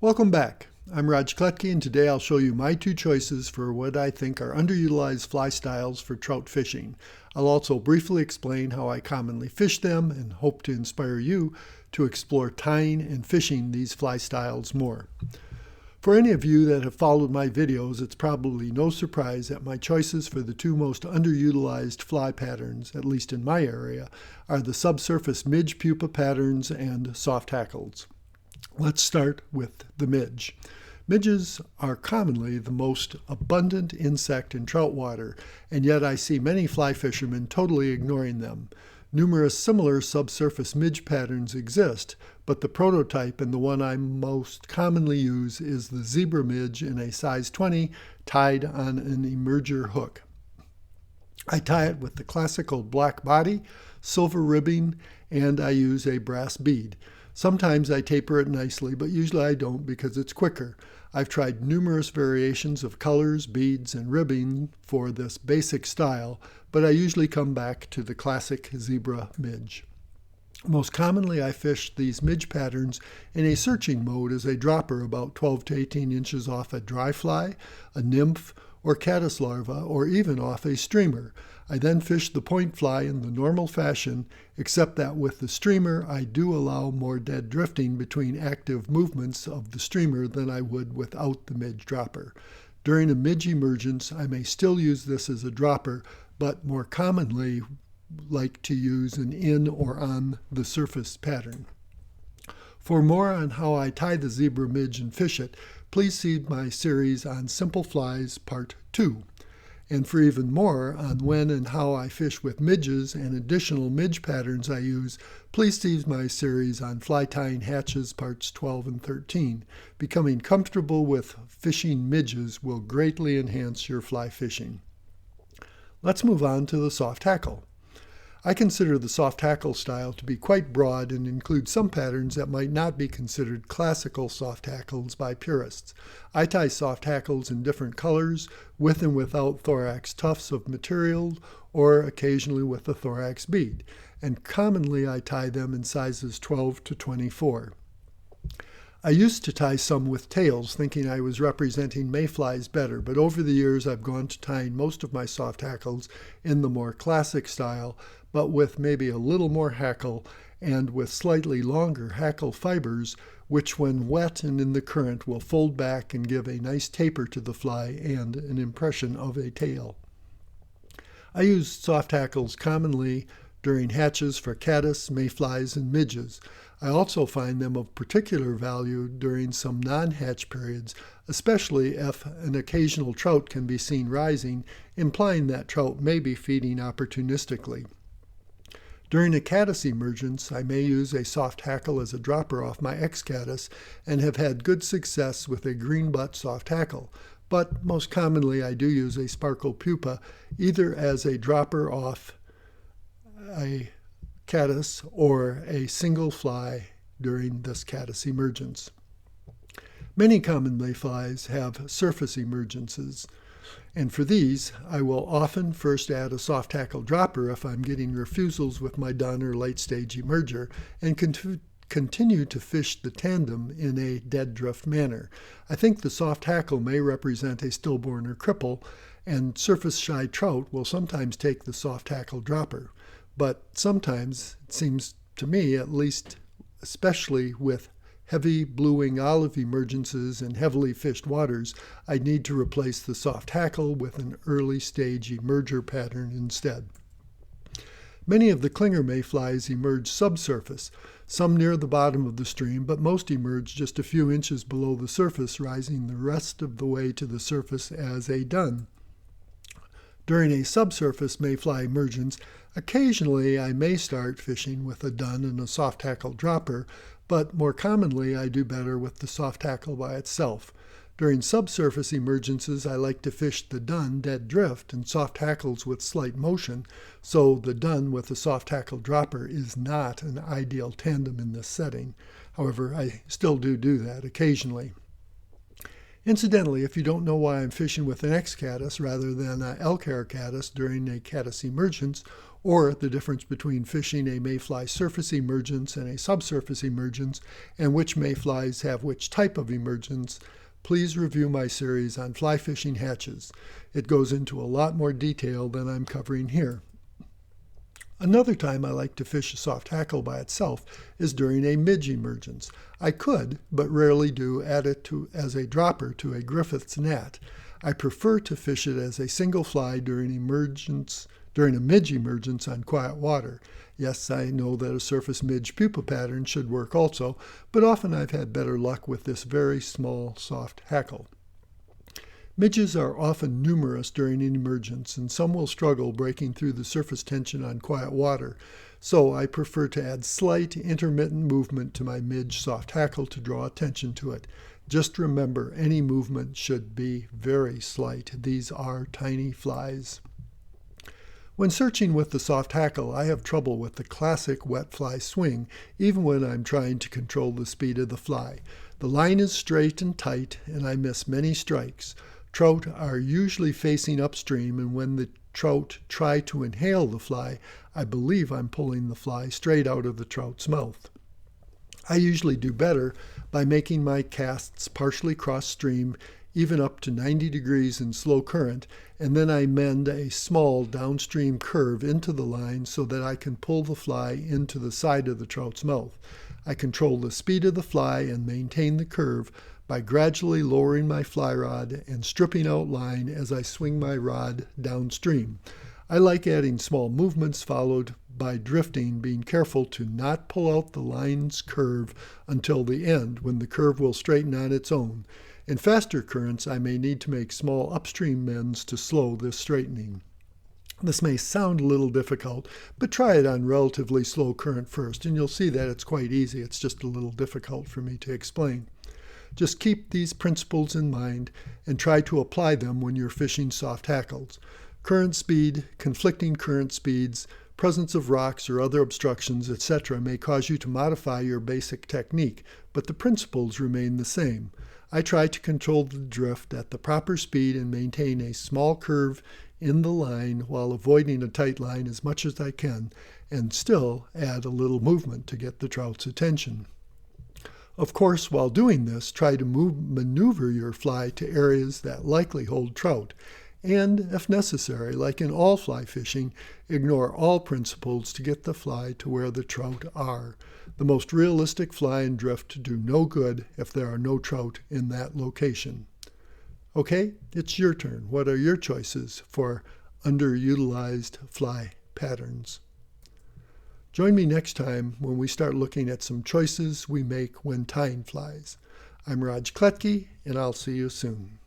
Welcome back. I'm Raj Kletke, and today I'll show you my two choices for what I think are underutilized fly styles for trout fishing. I'll also briefly explain how I commonly fish them and hope to inspire you to explore tying and fishing these fly styles more. For any of you that have followed my videos, it's probably no surprise that my choices for the two most underutilized fly patterns, at least in my area, are the subsurface midge pupa patterns and soft hackles. Let's start with the midge. Midges are commonly the most abundant insect in trout water, and yet I see many fly fishermen totally ignoring them. Numerous similar subsurface midge patterns exist, but the prototype and the one I most commonly use is the zebra midge in a size 20 tied on an emerger hook. I tie it with the classical black body, silver ribbing, and I use a brass bead. Sometimes I taper it nicely, but usually I don't because it's quicker. I've tried numerous variations of colors, beads, and ribbing for this basic style, but I usually come back to the classic zebra midge. Most commonly I fish these midge patterns in a searching mode as a dropper about 12 to 18 inches off a dry fly, a nymph, or caddis larva, or even off a streamer. I then fish the point fly in the normal fashion, except that with the streamer I do allow more dead drifting between active movements of the streamer than I would without the midge dropper. During a midge emergence, I may still use this as a dropper, but more commonly like to use an in or on the surface pattern. For more on how I tie the zebra midge and fish it, please see my series on Simple Flies Part 2. And for even more on when and how I fish with midges and additional midge patterns I use, please see my series on fly tying hatches Parts 12 and 13. Becoming comfortable with fishing midges will greatly enhance your fly fishing. Let's move on to the soft hackle. I consider the soft hackle style to be quite broad and include some patterns that might not be considered classical soft hackles by purists. I tie soft hackles in different colors, with and without thorax tufts of material, or occasionally with a thorax bead, and commonly I tie them in sizes 12 to 24. I used to tie some with tails, thinking I was representing mayflies better, but over the years I've gone to tying most of my soft hackles in the more classic style, but with maybe a little more hackle and with slightly longer hackle fibers, which when wet and in the current will fold back and give a nice taper to the fly and an impression of a tail. I use soft hackles commonly during hatches for caddis, mayflies, and midges. I also find them of particular value during some non-hatch periods, especially if an occasional trout can be seen rising, implying that trout may be feeding opportunistically. During a caddis emergence, I may use a soft hackle as a dropper off my ex-caddis and have had good success with a green butt soft hackle, but most commonly I do use a sparkle pupa either as a dropper off a caddis or a single fly during this caddis emergence. Many common mayflies have surface emergences, and for these I will often first add a soft hackle dropper if I'm getting refusals with my dun or late stage emerger, and continue to fish the tandem in a dead drift manner. I think the soft hackle may represent a stillborn or cripple, and surface shy trout will sometimes take the soft hackle dropper. But sometimes, it seems to me at least, especially with heavy blue-wing olive emergences in heavily fished waters, I need to replace the soft hackle with an early stage emerger pattern instead. Many of the clinger mayflies emerge subsurface, some near the bottom of the stream, but most emerge just a few inches below the surface, rising the rest of the way to the surface as a dun. During a subsurface mayfly emergence, occasionally I may start fishing with a dun and a soft hackle dropper, but more commonly I do better with the soft hackle by itself. During subsurface emergences, I like to fish the dun dead drift and soft hackles with slight motion, so the dun with a soft hackle dropper is not an ideal tandem in this setting. However, I still do that occasionally. Incidentally, if you don't know why I'm fishing with an ex-caddis rather than a elk hair caddis during a caddis emergence, or the difference between fishing a mayfly surface emergence and a subsurface emergence, and which mayflies have which type of emergence, please review my series on fly fishing hatches. It goes into a lot more detail than I'm covering here. Another time I like to fish a soft hackle by itself is during a midge emergence. I could, but rarely do, add it as a dropper to a Griffith's gnat. I prefer to fish it as a single fly during a midge emergence on quiet water. Yes, I know that a surface midge pupa pattern should work also, but often I've had better luck with this very small soft hackle. Midges are often numerous during an emergence, and some will struggle breaking through the surface tension on quiet water, so I prefer to add slight intermittent movement to my midge soft hackle to draw attention to it. Just remember, any movement should be very slight. These are tiny flies. When searching with the soft hackle, I have trouble with the classic wet fly swing, even when I'm trying to control the speed of the fly. The line is straight and tight, and I miss many strikes. Trout are usually facing upstream, and when the trout try to inhale the fly, I believe I'm pulling the fly straight out of the trout's mouth. I usually do better by making my casts partially cross stream, even up to 90 degrees in slow current, and then I mend a small downstream curve into the line so that I can pull the fly into the side of the trout's mouth. I control the speed of the fly and maintain the curve by gradually lowering my fly rod and stripping out line as I swing my rod downstream. I like adding small movements followed by drifting, being careful to not pull out the line's curve until the end, when the curve will straighten on its own. In faster currents, I may need to make small upstream mends to slow this straightening. This may sound a little difficult, but try it on relatively slow current first, and you'll see that it's quite easy. It's just a little difficult for me to explain. Just keep these principles in mind and try to apply them when you're fishing soft hackles. Current speed, conflicting current speeds, presence of rocks or other obstructions, etc. may cause you to modify your basic technique, but the principles remain the same. I try to control the drift at the proper speed and maintain a small curve in the line while avoiding a tight line as much as I can, and still add a little movement to get the trout's attention. Of course, while doing this, try to maneuver your fly to areas that likely hold trout, and, if necessary, like in all fly fishing, ignore all principles to get the fly to where the trout are. The most realistic fly and drift do no good if there are no trout in that location. Okay, it's your turn. What are your choices for underutilized fly patterns? Join me next time when we start looking at some choices we make when tying flies. I'm Raj Kletke, and I'll see you soon.